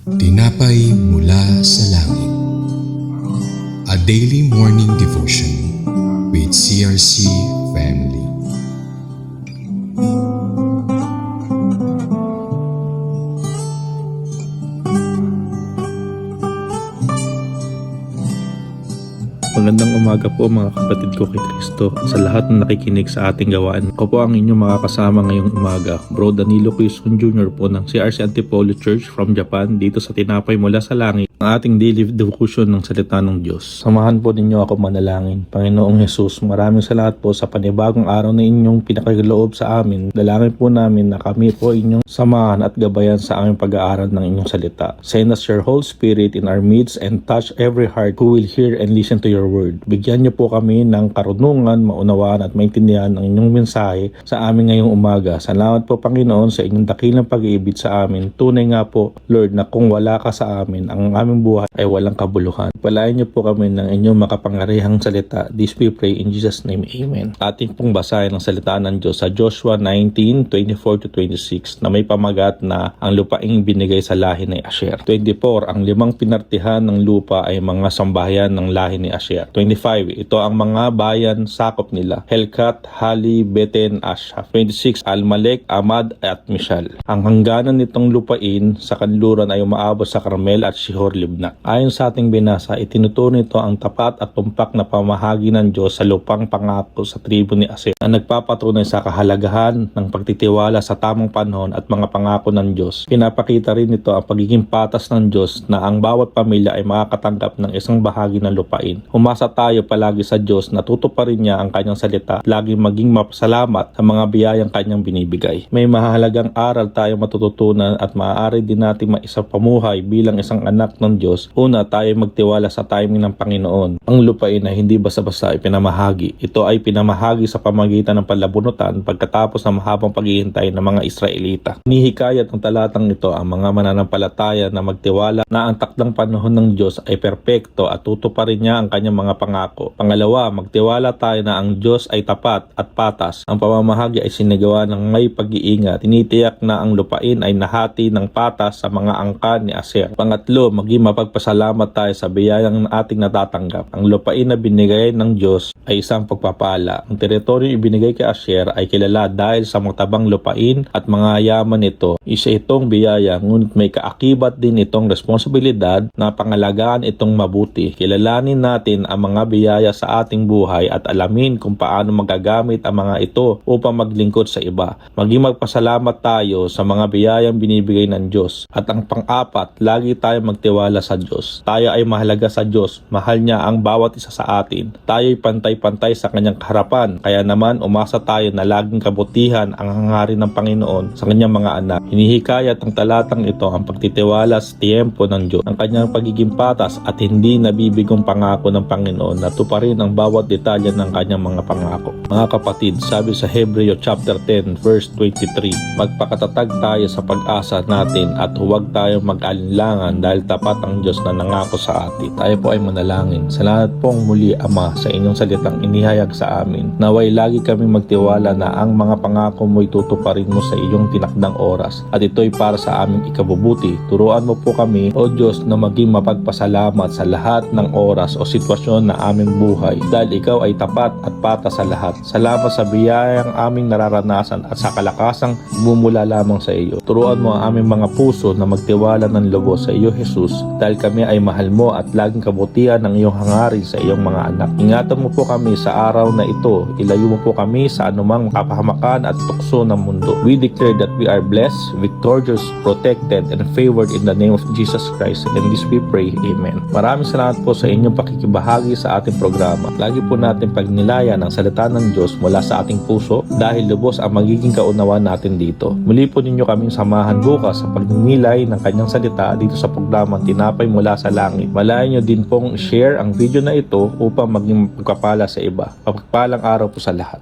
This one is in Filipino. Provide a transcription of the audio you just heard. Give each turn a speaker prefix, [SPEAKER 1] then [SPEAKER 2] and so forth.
[SPEAKER 1] Tinapay mula sa langit. A daily morning devotion with CRC family.
[SPEAKER 2] Magandang umaga po mga kapatid ko kay Kristo at sa lahat na nakikinig sa ating gawaan. Ako po ang inyong makakasama ngayong umaga, Bro Danilo Quezon Jr. po ng CRC Antipolo Church from Japan dito sa Tinapay Mula sa Langit, ang ating daily devotion ng salita ng Diyos. Samahan po ninyo ako manalangin. Panginoong Jesus, maraming salamat po sa panibagong araw na inyong pinakiloob sa amin. Dalangin po namin na kami po inyong samahan at gabayan sa aming pag-aaral ng inyong salita. Send us your Holy Spirit in our midst and touch every heart who will hear and listen to your word. Bigyan niyo po kami ng karunungan, maunawaan at maintindihan ang inyong mensahe sa amin ngayong umaga. Salamat po Panginoon sa inyong dakilang pag-iibig sa amin. Tunay nga po Lord na kung wala ka sa amin, ang aming buhay ay walang kabuluhan. Palayan niyo po kami ng inyong makapangyarihang salita. This we pray in Jesus' name. Amen. Ating pong basahin ang salita ng Diyos sa Joshua 19:24-26 na may pamagat na ang lupaing binigay sa lahi ni Asher. 24, ang 5 pinartihan ng lupa ay mga sambahayan ng lahi ni Asher. 25, ito ang mga bayan sakop nila: Helkat, Hali, Beten, Ashaf. 26, Almalek, Amad at Mishal. Ang hangganan nitong lupain sa kanluran ay umaabot sa Carmel at Shihor Libna. Ayon sa ating binasa, itinuturo nito ang tapat at tumpak na pamahagi ng Diyos sa lupang pangako sa tribo ni Asher na nagpapatunay sa kahalagahan ng pagtitiwala sa tamang panahon at mga pangako ng Diyos. Pinapakita rin nito ang pagiging patas ng Diyos na ang bawat pamilya ay makakatanggap ng isang bahagi ng lupain. Umasa tayo palagi sa Diyos na tutuparin niya ang kanyang salita, laging maging mapasalamat sa mga biyayang kanyang binibigay. May mahalagang aral tayo matututunan at maaari din natin maisapamuhay bilang isang anak ng Diyos. Una, tayo magtiwala sa timing ng Panginoon. Ang lupain ay hindi basta-basta ipinamahagi. Ito ay pinamahagi sa pamagitan ng palabunutan pagkatapos ng mahabang paghihintay ng mga Israelita. Hinihikayat ng talatang ito ang mga mananampalataya na magtiwala na ang takdang panahon ng Diyos ay perpekto at tutuparin niya ang kanyang mga pangako. Pangalawa, magtiwala tayo na ang Diyos ay tapat at patas. Ang pamamahagi ay sinagawa ng may pag-iingat. Tinitiyak na ang lupain ay nahati ng patas sa mga angkan ni Asher. Pangatlo, maging mapagpasalamat tayo sa biyayang ating natatanggap. Ang lupain na binigay ng Diyos ay isang pagpapala. Ang teritoryo ibinigay kay Asher ay kilala dahil sa matabang lupain at mga yaman nito. Isa itong biyaya, ngunit may kaakibat din itong responsibilidad na pangalagaan itong mabuti. Kilalanin natin ang mga biyaya sa ating buhay at alamin kung paano magagamit ang mga ito upang maglingkod sa iba. Maging magpasalamat tayo sa mga biyayang binibigay ng Diyos. At ang pang-apat, lagi tayo magtiwala sa Diyos. Tayo ay mahalaga sa Diyos. Mahal niya ang bawat isa sa atin. Tayo ay pantay-pantay sa kanyang harapan. Kaya naman umasa tayo na laging kabutihan ang hangarin ng Panginoon sa kanyang mga anak. Hinihikayat ng talatang ito ang pagtitiwala sa tiempo ng Diyos, ang kanyang pagiging patas at hindi nabibigong pangako ng Panginoon na tuparin ang bawat detalye ng kanyang mga pangako. Mga kapatid, sabi sa Hebreo chapter 10 verse 23, magpakatatag tayo sa pag-asa natin at huwag tayo mag-alinlangan dahil tapat ang Diyos na nangako sa atin. Tayo po ay manalangin. Salamat pong muli Ama sa inyong salitang inihayag sa amin. Naway lagi kami magtiwala na ang mga pangako mo'y tutuparin mo sa iyong tinakdang oras at ito'y para sa aming ikabubuti. Turuan mo po kami, O Diyos, na maging mapagpasalamat sa lahat ng oras o sitwasyon na aming buhay dahil ikaw ay tapat at patas sa lahat. Salamat sa biyayang aming nararanasan at sa kalakasang bumula lamang sa iyo. Turuan mo ang aming mga puso na magtiwala ng lubos sa iyo, Jesus, dahil kami ay mahal mo at laging kabutihan ng iyong hangarin sa iyong mga anak. Ingatan mo po kami sa araw na ito. Ilayo mo po kami sa anumang kapahamakan at tukso ng mundo. We declare that we are blessed, victorious, protected, and favored in the name of Jesus Christ. And this we pray. Amen. Maraming salamat po sa inyong pakikibahagi sa ating programa. Lagi po natin pagnilayan ang salita ng Diyos mula sa ating puso dahil lubos ang magiging kaunawaan natin dito. Muli po ninyo kaming samahan bukas sa pagninilay ng kanyang salita dito sa programang Tinapay Mula sa Langit. Malayan nyo din pong share ang video na ito upang maging pagpapala sa iba. Pagpapalang araw po sa lahat.